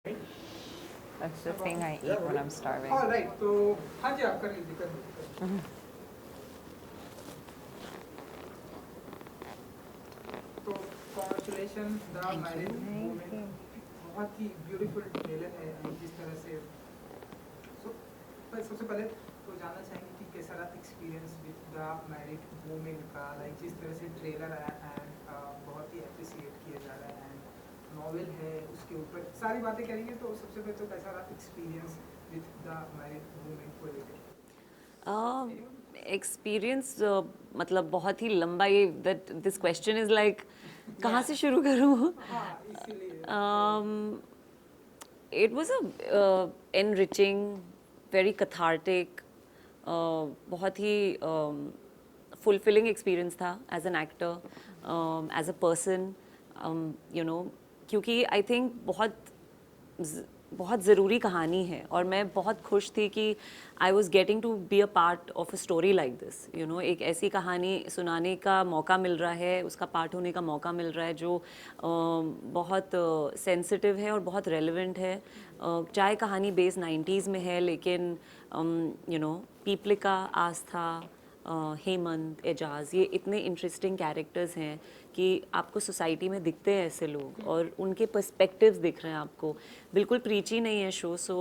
That's the thing I eat when I'm starving. All right, तो हाँ जी आप कर लीजिए तो congratulations द मैरिड वुमेन बहुत ही ब्यूटीफुल ट्रेलर है जिस तरह से सबसे पहले तो जानना चाहेंगे कि कैसा रहा experience with the married women का लाइक जिस तरह से ट्रेलर आया एंड बहुत ही अप्रिशिएट किया जा रहा है एंड नॉवेल है उसके ऊपर सारी बातें करेंगे तो सबसे पहले तो कैसा रहा experience with the married women को लेकर एक्सपीरियंस मतलब बहुत ही लंबा ये that this question is like कहाँ से शुरू करूँ हाँ इसीलिए it was a enriching, very cathartic, बहुत ही fulfilling experience था as an actor, as a person, you know, क्योंकि I think बहुत ज़रूरी कहानी है और मैं बहुत खुश थी कि I was getting to be a part of a story like this you know एक ऐसी कहानी सुनाने का मौका मिल रहा है उसका पार्ट होने का मौका मिल रहा है जो बहुत सेंसिटिव है और बहुत रेलेवेंट है चाहे कहानी बेस 90s में है लेकिन यू नो पीपलिका आस्था हेमंत एजाज ये इतने इंटरेस्टिंग कैरेक्टर्स हैं कि आपको सोसाइटी में दिखते हैं ऐसे लोग और उनके पर्सपेक्टिव्स दिख रहे हैं आपको बिल्कुल प्रीची नहीं है show so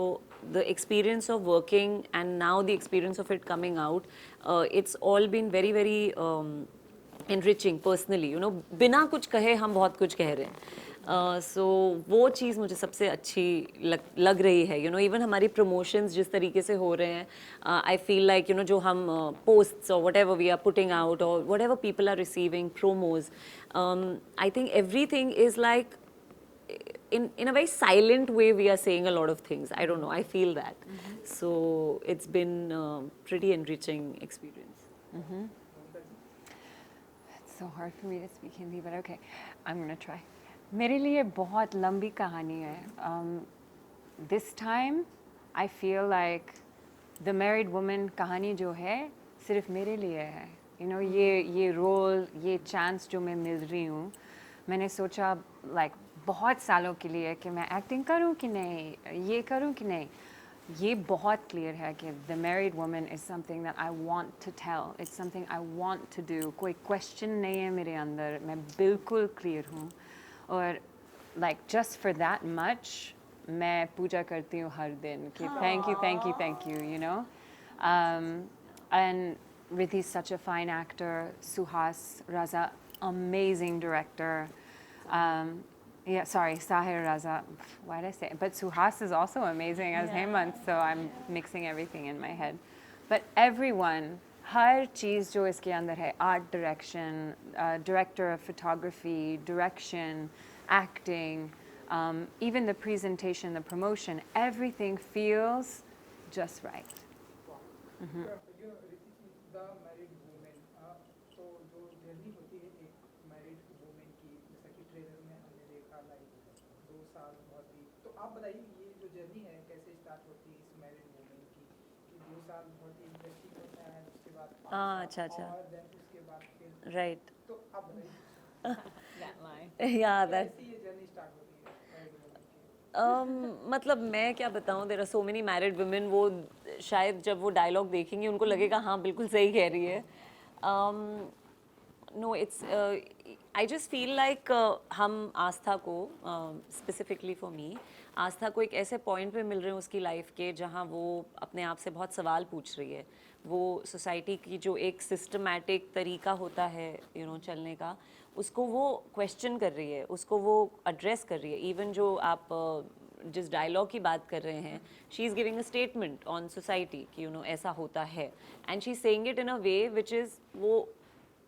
the experience of working and now the experience of it coming out it's all been very very enriching personally you know बिना कुछ कहे हम बहुत कुछ कह रहे हैं सो वो चीज़ मुझे सबसे अच्छी लग रही है यू नो इवन हमारी प्रमोशंस जिस तरीके से हो रहे हैं I feel like you know जो हम पोस्ट्स और whatever we are putting out और whatever people are receiving promos I think everything is like in a very silent way we are saying a lot of things I don't know I feel that so it's been pretty enriching experience It's so hard for me to speak Hindi, but okay, I'm gonna try. मेरे लिए बहुत लंबी कहानी है. This time, I feel like the married woman कहानी जो है सिर्फ मेरे लिए है. You know ये रोल ये चांस जो मैं मिल रही हूँ मैंने सोचा like बहुत सालों के लिए कि मैं एक्टिंग करूँ कि नहीं ये करूँ कि नहीं ये बहुत क्लियर है कि the married woman is something that I want to tell it's something I want to do कोई क्वेश्चन नहीं है मेरे अंदर मैं बिल्कुल क्लियर हूँ और like just for that much मैं पूजा करती हूँ हर दिन कि thank you you know and Riddhi is such a fine actor. Suhaas Raza, amazing director. Yeah, sorry, Sahir Raza. Why did I say? But Suhaas is also amazing as Hemant, so I'm mixing everything in my head. But everyone, हर चीज़ जो इसके अंदर है, art direction, director of photography, direction, acting, even the presentation, the promotion, everything feels just right. The married women तो जो journey होती है एक married women की जैसा कि ट्रेलर में हमने देखा लाइक 2 साल बहुत ही तो आप बताइए ये जो जर्नी है कैसे स्टार्ट होती है इस मैरिड वुमेन की कि 2 साल बहुत ही इंटरेस्टिंग होता है उसके बाद अच्छा और देन उसके बाद फिर right तो आप बताइए That line. yeah that कैसी ये जर्नी स्टार्ट होती है मैरिड वुमेन की मतलब मैं क्या बताऊँ there are so many married women वो शायद जब वो डायलॉग देखेंगी उनको लगेगा हाँ बिल्कुल सही कह रही है no it's I just feel like हम आस्था को स्पेसिफिकली फॉर मी आस्था को एक ऐसे पॉइंट पे मिल रहे हैं उसकी लाइफ के जहाँ वो अपने आप से बहुत सवाल पूछ रही है वो सोसाइटी की जो एक सिस्टमैटिक तरीका होता है यू नो चलने का उसको वो क्वेश्चन कर रही है उसको वो एड्रेस कर रही है इवन जो आप जिस डायलॉग की बात कर रहे हैं she is giving a statement on society कि यू नो ऐसा होता है and she is saying it in a way which is वो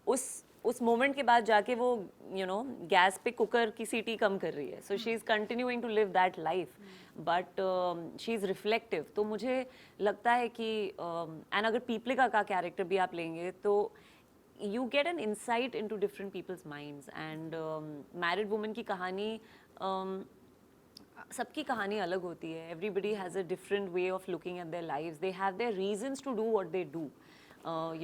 उस मोमेंट के बाद जाके वो यू नो गैस पे कुकर की सीटी कम कर रही है so she is continuing to live that life but she is reflective तो मुझे लगता है कि एंड अगर पीपलिका का कैरेक्टर भी आप लेंगे तो you get an insight into different people's minds and married woman की कहानी सबकी कहानी अलग होती है everybody has a different way of looking at their lives they have their reasons to do what they do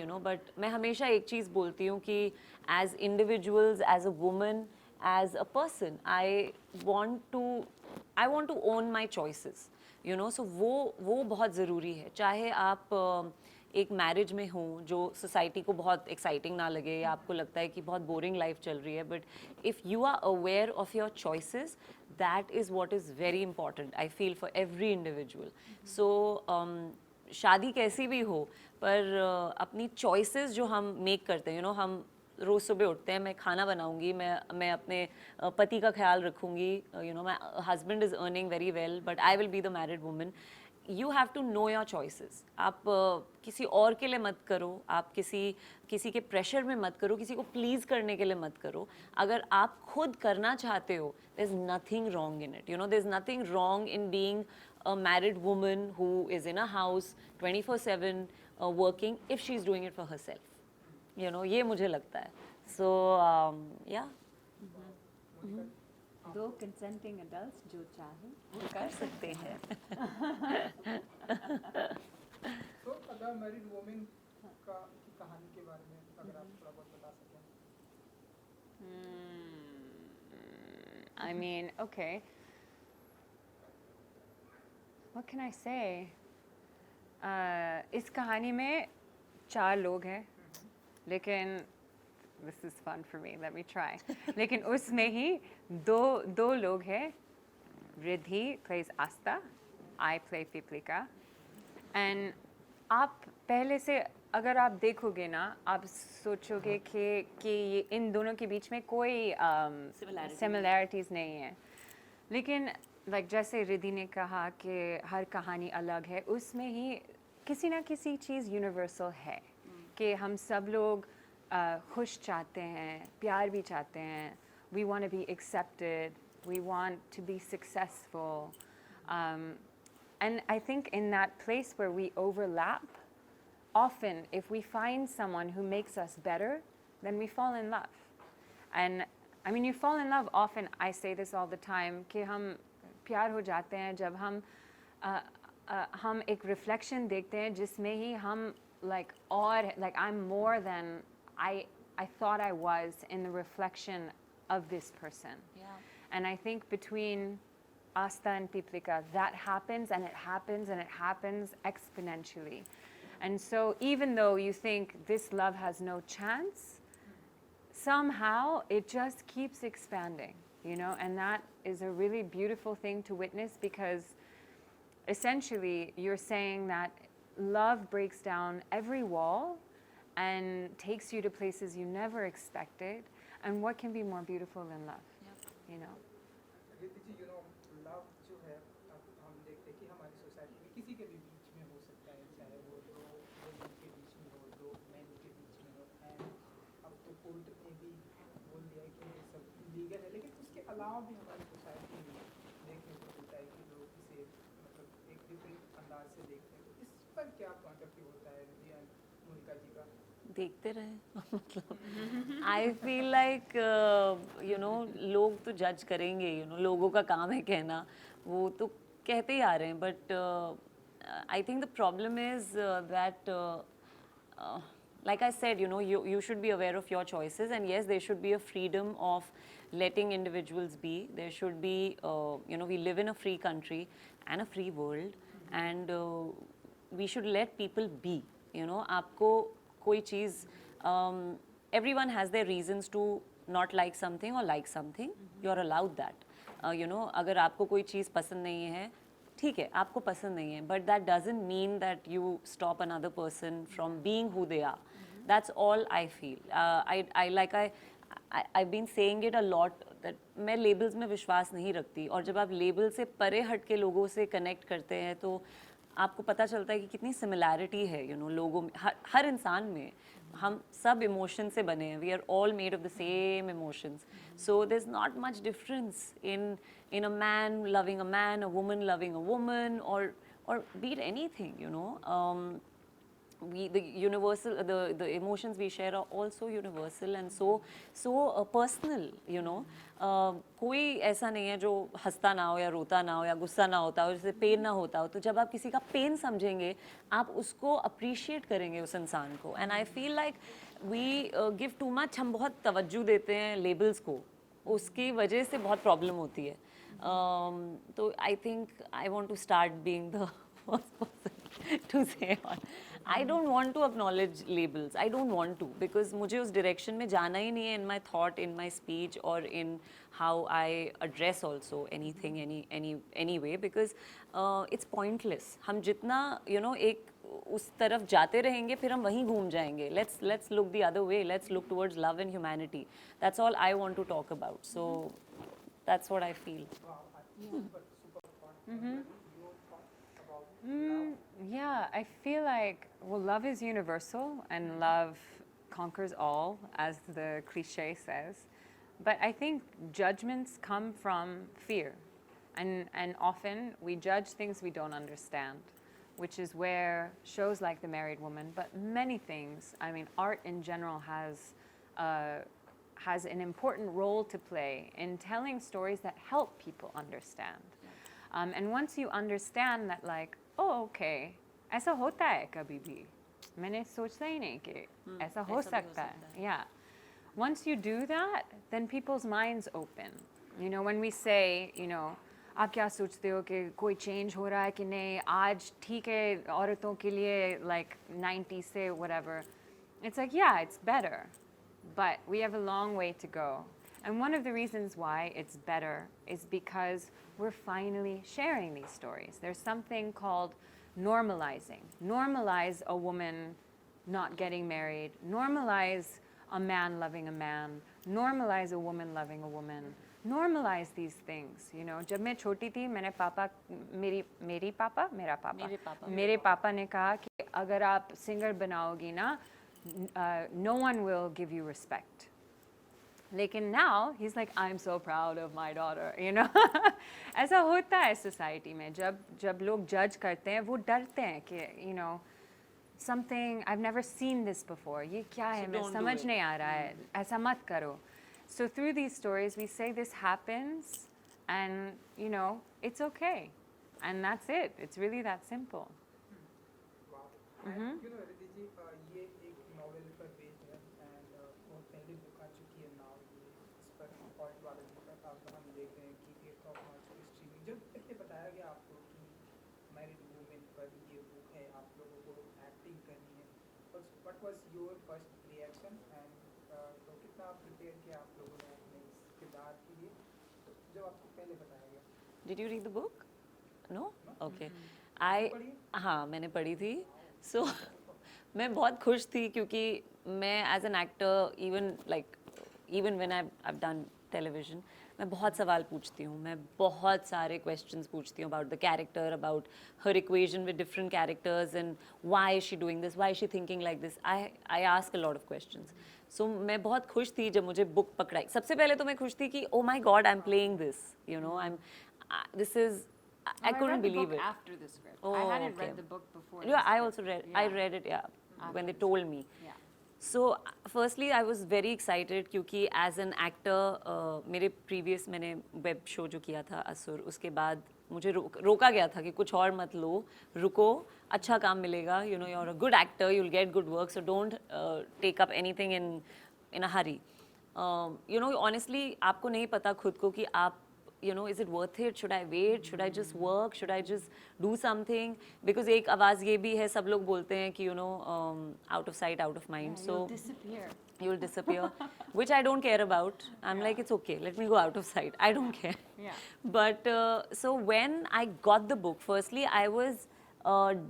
you know but मैं हमेशा एक चीज़ बोलती हूँ कि as individuals as a woman as a person I want to I want to own my choices, you know. So वो बहुत ज़रूरी है. चाहे आप एक मैरिज में हो जो सोसाइटी को बहुत एक्साइटिंग ना लगे या आपको लगता है कि बहुत बोरिंग लाइफ चल रही है, but if you are aware of your choices, that is what is very important I feel for every individual. So शादी कैसी भी हो, पर अपनी चॉइसेस जो हम मेक करते हैं, यू नो, हम रोज़ सुबह उठते हैं, मैं खाना बनाऊंगी, मैं अपने पति का ख्याल रखूंगी, you know, my husband is earning very well but I will be the married woman. You have to know your choices. आप किसी और के लिए मत करो, आप किसी के प्रेशर में मत करो, किसी को प्लीज़ करने के लिए मत करो. अगर आप खुद करना चाहते हो, there is nothing wrong in it, you know. There is nothing wrong in being a married woman who is in a house 24/7 working if she is doing it for herself, you know. ये मुझे लगता है. So yeah. दो consenting adults जो चाहें वो कर सकते हैं. तो अगर मैरिड वुमेन का की कहानी के बारे में अगर आप थोड़ा बहुत बता सकें. I mean, okay. What can I say? इस कहानी में 4 लोग हैं, लेकिन this is fun for me. Let me try. लेकिन उसमें ही दो लोग हैं. Riddhi plays Asta. I play Piplika. And आप पहले से अगर आप देखोगे ना, आप सोचोगे कि ये इन दोनों के बीच में कोई similarities नहीं है. लेकिन जैसे रिद्धि ने कहा कि हर कहानी अलग है, उसमें ही किसी ना किसी चीज़ यूनिवर्सल है कि हम सब लोग खुश चाहते हैं, प्यार भी चाहते हैं. We want to be accepted. We want to be successful. And I think in that place where we overlap, often if we find someone who makes us better, then we fall in love. And I mean, you fall in love often. I say this all the time कि हम प्यार हो जाते हैं जब हम एक reflection देखते हैं जिसमें ही हम I'm more than I thought I was in the reflection of this person. Yeah. And I think between Asta and Piplika, that happens and it happens and it happens exponentially. And so even though you think this love has no chance, somehow it just keeps expanding, you know, and that is a really beautiful thing to witness, because essentially you're saying that love breaks down every wall and takes you to places you never expected. And what can be more beautiful than love? Yep. You know. Riddhi ji, love जो है हम देखते हैं कि हमारी society में किसी के भी बीच में हो सकता है, चाहे वो दो वुमेन के बीच में हो, दो मैन के बीच में हो. एंड अब तो कोर्ट ने भी बोल दिया कि ये सब लीगल है, लेकिन उसके अलावा भी हमारी सोसाइटी में देखने को मिलता है कि लोग इसे मतलब एक डिफरेंट अंदाज से देखते हैं. तो इस पर क्या पॉइंट ऑफ व्यू होता है रिद्धि एंड मोनिका जी का? देखते रहे. मतलब आई फील लाइक यू नो, लोग तो जज करेंगे, यू नो, लोगों का काम है कहना, वो तो कहते ही आ रहे हैं. But I think the problem is that like I said, you know, you should be aware of your choices, and yes, there should be a freedom of letting individuals be. There should be, you know, we live in a free country and a free world, and we should let people be, you know. आपको कोई चीज़, everyone has their reasons to not like something or like something. You're allowed that. You know, अगर आपको कोई चीज़ पसंद नहीं है, ठीक है, आपको पसंद नहीं है, but that doesn't mean that you stop another person from being who they are. That's all I feel. I've been saying it a lot that मैं labels में विश्वास नहीं रखती, और जब आप label से परे हट के लोगों से connect करते हैं तो आपको पता चलता है कि कितनी सिमिलैरिटी है, यू नो, लोगों में, हर इंसान में. हम सब इमोशन से बने हैं. We are all made of the same emotions. So there is not much difference in a man loving a man, a woman loving a woman, और be it anything, you know. The emotions we share are also universal and so personal, you know. कोई ऐसा नहीं है जो हंसता ना हो या रोता ना हो या गुस्सा ना होता हो, जैसे पेन ना होता हो. तो जब आप किसी का पेन समझेंगे, आप उसको अप्रिशिएट करेंगे उस इंसान को. And I feel like we give too much. हम बहुत तवज्जो देते हैं लेबल्स को, उसकी वजह से बहुत प्रॉब्लम होती है. तो I think I want to start being the first person to say on. I don't want to acknowledge labels, I don't want to, because मुझे उस डायरेक्शन में जाना ही नहीं है इन my thought, in my speech और इन how I address also anything any way, because it's pointless. हम जितना एक उस तरफ जाते रहेंगे फिर हम वहीं घूम जाएंगे. Let's look the other way. Let's look towards love and humanity. That's all I want to talk about. So that's what I feel. Wow, super thought. Your thought about Yeah, I feel like, well, love is universal and love conquers all, as the cliche says. But I think judgments come from fear. And often we judge things we don't understand, which is where shows like The Married Woman, but many things, I mean, art in general has an important role to play in telling stories that help people understand. And once you understand that, like, oh, okay, ऐसा होता है कभी भी, मैंने सोचा ही नहीं कि ऐसा हो सकता है. Yeah. Once you do that, then people's minds open. You know, when we say, you know, आप क्या सोचते हो कि कोई change हो रहा है कि नहीं, आज ठीक है औरतों के लिए, like 90 से whatever. It's like, yeah, it's better, but we have a long way to go. And one of the reasons why it's better is because we're finally sharing these stories. There's something called normalizing. Normalize a woman not getting married. Normalize a man loving a man. Normalize a woman loving a woman. Normalize these things, you know. जब मैं छोटी थी, मेरे पापा ने कहा कि अगर आप singer बनाओगी ना, no one will give you respect. लेकिन now he's like, I'm so proud of my daughter, you know. ऐसा होता है society में, जब लोग judge करते हैं, वो डरते हैं कि, you know, something I've never seen this before. ये क्या है, मैं समझ नहीं आ रहा है, ऐसा मत करो. So through these stories, we say this happens, and you know, it's okay, and that's it. It's really that simple. wow. And you know, Rodhi ji, ये एक novel पर based है, and बहुत पहले book आ चुकी है now. ये इस पर point वाला book है, अब हम देख रहे हैं कि 8th of March को streaming. जब पहले बताया गया आपको कि Married Women पर ये book है, आप लोगों को acting करनी है, what was your first reaction? And तो कितना प्रिपेयर किया आप लोगों ने अपने इस किरदार के लिए, तो जब आपको पहले बताया गया? Did you read the book? No? Okay. पढ़ी? हाँ, मैंने पढ़ी थी. So मैं बहुत खुश थी क्योंकि मैं as an actor, even when I've done television, मैं बहुत सवाल पूछती हूँ. मैं बहुत सारे questions पूछती हूँ about the character, about her equation with different characters, and why is she doing this, why is she thinking like this. I ask a lot of questions. So मैं बहुत खुश थी जब मुझे book पकड़ाई. सबसे पहले तो मैं खुश थी कि oh my God, I'm playing this. You know, this is. I couldn't believe it. After the script. Oh, I hadn't okay. read the book before. Yeah, I also read. I read it. Yeah, when they told me. Yeah. So firstly, I was very excited क्योंकि as an actor, मेरे previous मैंने web show जो किया था असुर, उसके बाद मुझे रोका गया था कि कुछ और मत लो, रुको, अच्छा काम मिलेगा. You know, you're a good actor, you'll get good work, so don't take up anything in a hurry. You know, honestly, आपको नहीं पता खुद को कि आप, you know, is it worth it? Should I wait? Should I just work? Should I just do something? Because एक आवाज़ ये भी है, सब लोग बोलते हैं कि, you know, out of sight, out of mind. Yeah, so you'll disappear. You'll disappear, which I don't care about. I'm like, it's okay, let me go out of sight. I don't care. Yeah. But so when I got the book, firstly, I was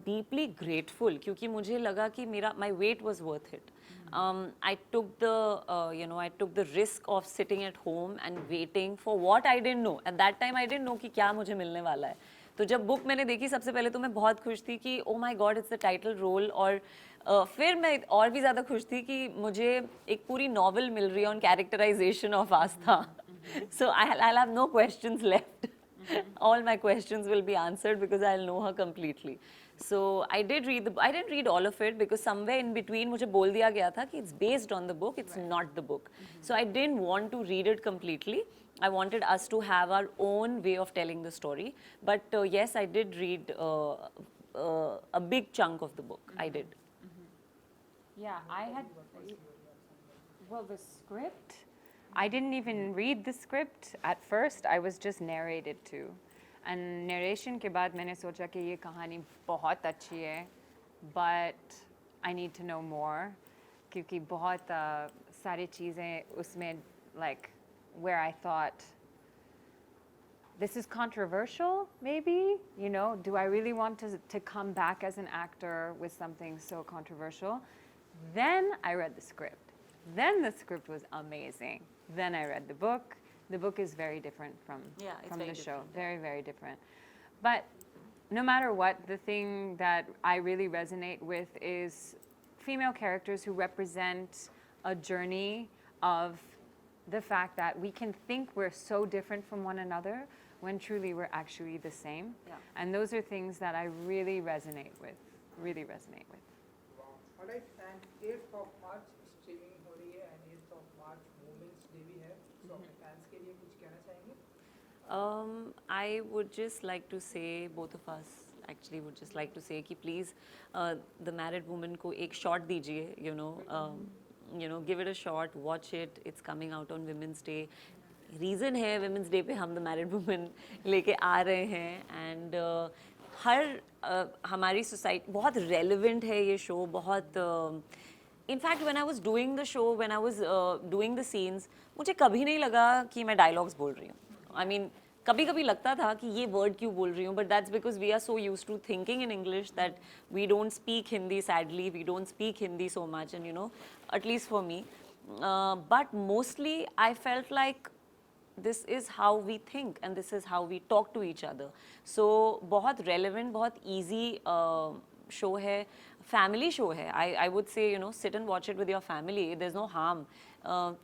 deeply grateful क्योंकि मुझे लगा कि my wait was worth it. I took the risk of sitting at home and waiting for what I didn't know. At that time, I didn't know कि क्या मुझे मिलने वाला है. तो जब बुक मैंने देखी सबसे पहले तो मैं बहुत खुश थी कि oh my God, it's the title role. और फिर मैं और भी ज़्यादा खुश थी कि मुझे एक पूरी नॉवल मिल रही है on characterization of Aastha. So I'll have no questions left. All my questions will be answered because I'll know her completely. So I didn't read all of it because somewhere in between मुझे बोल दिया गया था कि it's based on the book, it's not the book. So I didn't want to read it completely. I wanted us to have our own way of telling the story. But yes, I did read a big chunk of the book. I did. Yeah, I had. Well, the script I didn't even read the script at first. I was just narrated to. And narration के बाद मैंने सोचा कि ये कहानी बहुत अच्छी है, but I need to know more क्योंकि बहुत सारी चीज़ें उसमें like where I thought this is controversial, maybe, you know, do I really want to come back as an actor with something so controversial? Then I read the script. Then the script was amazing. Then I read the book. The book is very different from the show. Very, very different. But no matter what, the thing that I really resonate with is female characters who represent a journey of the fact that we can think we're so different from one another when truly we're actually the same. Yeah. And those are things that I really resonate with, really resonate with. Wow. All right, and 8th of March streaming हो रही है and 8th of March Women's Day भी है. So अपने fans के लिए कुछ कहना चाहेंगे? I would just like to say, both of us actually would just like to say कि please the married woman को एक shot दीजिए, you know, give it a shot, watch it. It's coming out on Women's Day. Reason है Women's Day पे हम the married women लेके आ रहे हैं एंड हर हमारी सोसाइटी बहुत रेलिवेंट है ये शो बहुत in fact when I was doing the show when I was doing the scenes मुझे कभी नहीं लगा कि मैं डायलॉग्स बोल रही हूँ आई मीन कभी कभी लगता था कि ये वर्ड क्यों बोल रही हूँ but that's because we are so use to thinking in English that we don't speak Hindi sadly we don't speak Hindi so much and you know at least for me but mostly I felt like this is how we think and this is how we talk to each other. So बहुत relevant, बहुत easy show है, family show है. I would say, you know, sit and watch it with your family. There's no harm.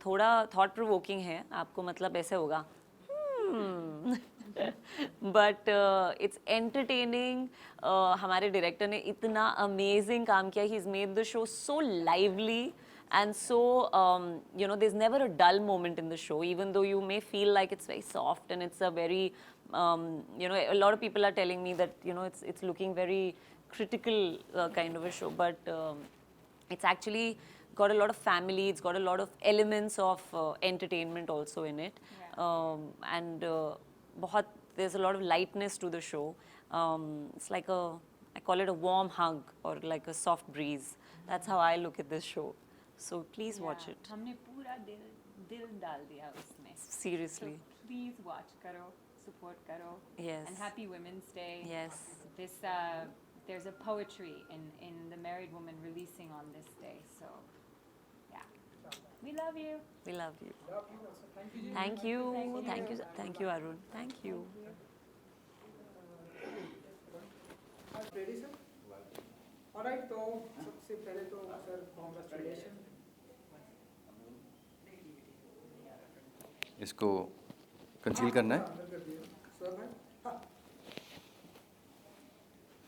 थोड़ा thought provoking है, आपको मतलब ऐसे होगा. But it's entertaining. हमारे director ने इतना amazing काम किया. He's made the show so lively. And so, you know, there's never a dull moment in the show, even though you may feel like it's very soft and it's a very, you know, a lot of people are telling me that, you know, it's looking very critical kind of a show, but it's actually got a lot of family, it's got a lot of elements of entertainment also in it. Yeah. And there's a lot of lightness to the show. It's like I call it a warm hug or like a soft breeze. That's how I look at this show. So please watch it. हमने पूरा दिल डाल दिया उसमें. Seriously. So please watch करो, support करो. Yes. And happy Women's Day. Yes. This there's a poetry in the married woman releasing on this day. So yeah. We love you. We love you. Love you also. Thank you. Thank you. Thank you. Thank you, Arun. Thank you. Ready, sir? All right, तो सबसे पहले तो sir congratulations. इसको conceal करना है अंदर कर दिया. सर भाई. हाँ.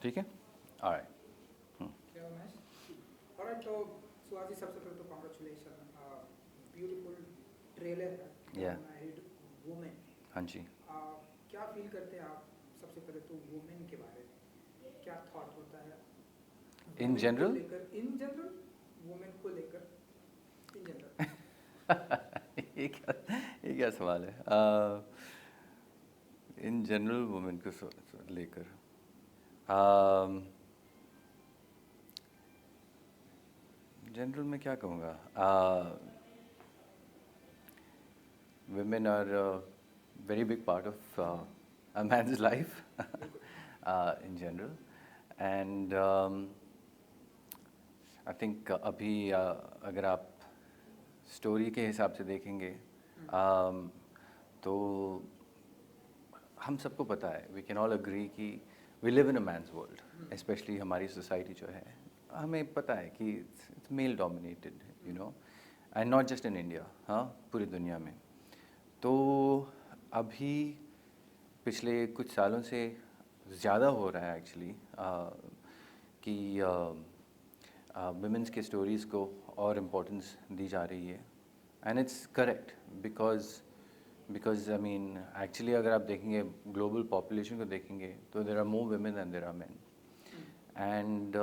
ठीक है ऑलराइट क्या मैच? All right, तो सुहास जी सबसे पहले तो congratulations. Beautiful trailer है. Yeah. Married woman. हाँ जी क्या फील करते हैं आप सबसे पहले तो वुमेन के बारे में क्या थॉट होता है in general in general women को लेकर इन जनरल ये क्या सवाल है इन जनरल वुमेन को लेकर जनरल में क्या कहूँगा women are a very big part of a man's life in general and I think अभी अगर आप स्टोरी के हिसाब से देखेंगे तो हम सबको पता है वी कैन ऑल अग्री कि we live in a man's world specially हमारी सोसाइटी जो है हमें पता है कि it's male dominated you know and not just in India हाँ पूरी दुनिया में तो अभी पिछले कुछ सालों से ज़्यादा हो रहा है एक्चुअली कि वुमेंस के स्टोरीज़ को और इम्पोर्टेंस दी जा रही है and it's correct because I mean actually अगर आप देखेंगे ग्लोबल पॉपुलेशन को देखेंगे तो there are more women than there are men and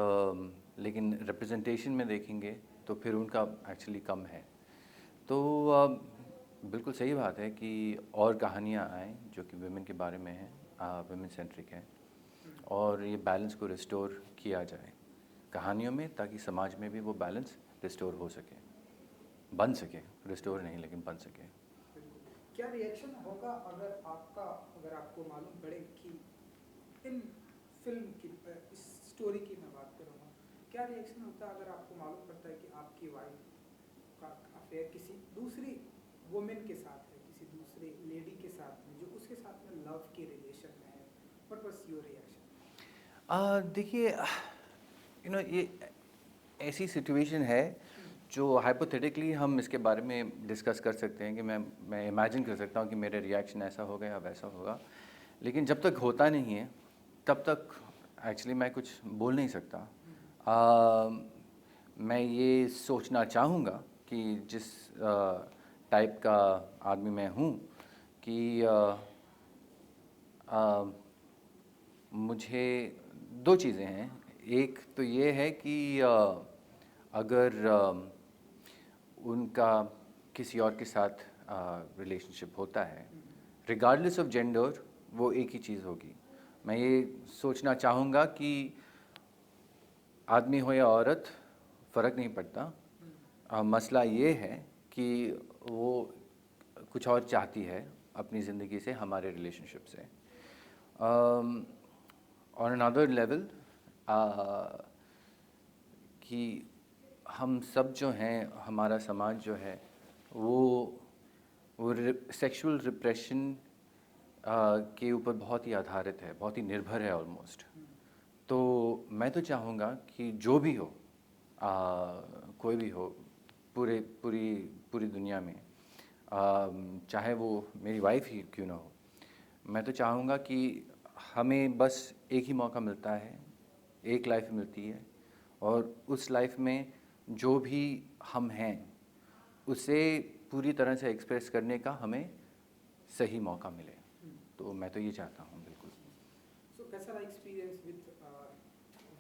लेकिन रिप्रेजेंटेशन में देखेंगे तो फिर उनका एक्चुअली कम है तो बिल्कुल सही बात है कि और कहानियाँ आएँ जो कि वुमेन के बारे में हैं, वुमेन सेंट्रिक हैं, और ये बैलेंस को रिस्टोर किया जाए कहानियों में, ताकि समाज में भी वो बैलेंस रिस्टोर हो सके, बन सके, रिस्टोर नहीं लेकिन बन सके। क्या रिएक्शन होगा अगर आपको मालूम पड़े कि इन फिल्म की इस स्टोरी की मैं बात करूँगा, क्या रिएक्शन होता है अगर आपको मालूम पड़ता है कि आपकी वाइफ का अफेयर किसी दूसरी वुमेन के साथ है, किसी दूसरी लेडी के साथ में, जो उसके साथ में लव के रिलेशन में है? What was your reaction? देखिए, ये ऐसी सिचुएशन है जो हाइपोथेटिकली हम इसके बारे में डिस्कस कर सकते हैं कि मैं इमेजिन कर सकता हूँ कि मेरा रिएक्शन ऐसा होगा या वैसा होगा, लेकिन जब तक होता नहीं है तब तक एक्चुअली मैं कुछ बोल नहीं सकता। मैं ये सोचना चाहूँगा कि जिस टाइप का आदमी मैं हूँ कि मुझे दो चीज़ें हैं। एक तो ये है कि अगर उनका किसी और के साथ रिलेशनशिप होता है, रिगार्डलेस ऑफ जेंडर, वो एक ही चीज़ होगी। मैं ये सोचना चाहूँगा कि आदमी हो या औरत, फ़र्क नहीं पड़ता। मसला ये है कि वो कुछ और चाहती है अपनी ज़िंदगी से, हमारे रिलेशनशिप से। ऑन अनदर लेवल कि हम सब जो हैं, हमारा समाज जो है वो सेक्सुअल रिप्रेशन के ऊपर बहुत ही आधारित है, बहुत ही निर्भर है ऑलमोस्ट। तो मैं तो चाहूँगा कि जो भी हो, कोई भी हो, पूरी दुनिया में, चाहे वो मेरी वाइफ ही क्यों ना हो, मैं तो चाहूँगा कि हमें बस एक ही मौका मिलता है, एक लाइफ मिलती है, और उस लाइफ में जो भी हम हैं उसे पूरी तरह से एक्सप्रेस करने का हमें सही मौका मिले। तो मैं तो ये चाहता हूँ, बिल्कुल। सो कैसा रहा experience with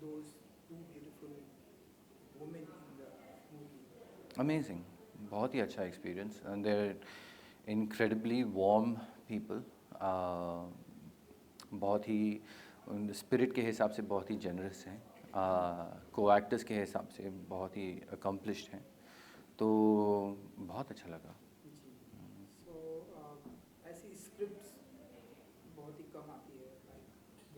those two beautiful women in the movie? Amazing, बहुत ही अच्छा experience. And there incredibly warm people, बहुत ही स्पिरिट के हिसाब से बहुत ही जनरस हैं, को एक्टर्स के हिसाब से बहुत ही अकम्पलिश्ड हैं, तो बहुत अच्छा लगा। जी। सो ऐसी स्क्रिप्ट्स बहुत ही कम आती है, लाइक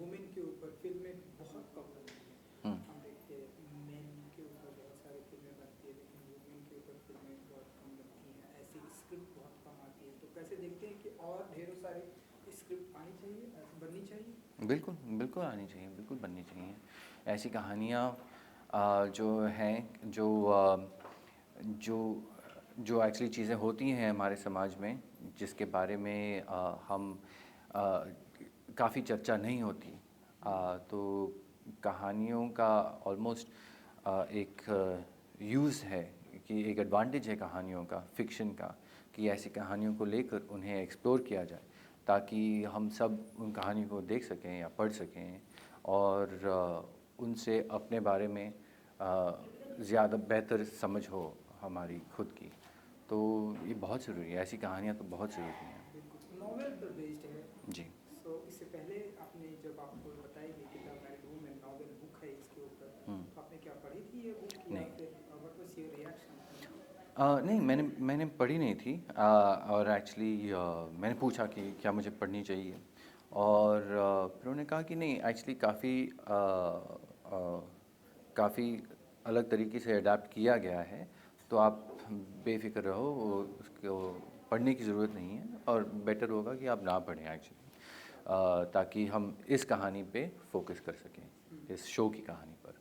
वुमेन के ऊपर फिल्में बहुत कम बनती हैं। हम देखते हैं मेन के ऊपर बहुत सारी फिल्में बनती है, लेकिन वुमेन के ऊपर फिल्में बहुत कम बनती हैं, ऐसी स्क्रिप्ट बहुत कम आती है। तो कैसे देखते हैं कि और ढेरों सारी स्क्रिप्ट आनी चाहिए, बननी चाहिए? बिल्कुल, बिल्कुल आनी चाहिए, बिल्कुल बननी चाहिए। ऐसी कहानियाँ जो हैं, जो जो एक्चुअली चीज़ें होती हैं हमारे समाज में, जिसके बारे में हम काफ़ी चर्चा नहीं होती, तो कहानियों का ऑलमोस्ट एक यूज़ है, कि एक एडवांटेज है कहानियों का, फिक्शन का, कि ऐसी कहानियों को लेकर उन्हें एक्सप्लोर किया जाए, ताकि हम सब उन कहानियों को देख सकें या पढ़ सकें, और उनसे अपने बारे में ज़्यादा बेहतर समझ हो हमारी खुद की। तो ये बहुत ज़रूरी है, ऐसी कहानियाँ तो बहुत ज़रूरी हैं। बिल्कुल। नॉवेल पर बेस्ड है। जी। सो इससे पहले आपने जब आपको बताई गई कि the married woman novel book है इसके ऊपर, तो आपने क्या पढ़ी थी ये बुक, या नहीं। फिर व्हाट वाज योर रिएक्शन? नहीं, मैंने पढ़ी नहीं थी, और एक्चुअली मैंने पूछा कि क्या मुझे पढ़नी चाहिए, और फिर उन्होंने कहा कि नहीं, एक्चुअली काफ़ी अलग तरीके से अडेप्ट किया गया है, तो आप बेफिक्र रहो, उसको पढ़ने की ज़रूरत नहीं है, और बेटर होगा कि आप ना पढ़ें एक्चुअली, ताकि हम इस कहानी पे फोकस कर सकें, इस शो की कहानी पर।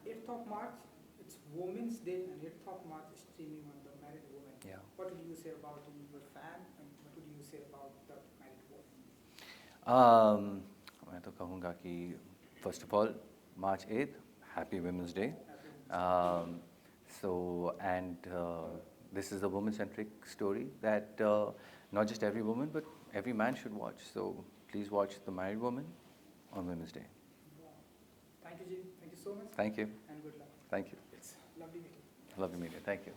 8th of March, it's Women's Day, and 8th of March is streaming on the Married Woman. Yeah. What would you say about your fan, and what would you say about the Married Woman? मैं तो कहूँगा कि first of all, March 8th, happy women's day. So, and this is a woman-centric story that not just every woman but every man should watch. So please watch The Married Woman on Women's Day. Wow. Thank you, Jim. Thank you so much. Thank you. And good luck. Thank you. It's lovely meeting you. Lovely meeting you. Thank you.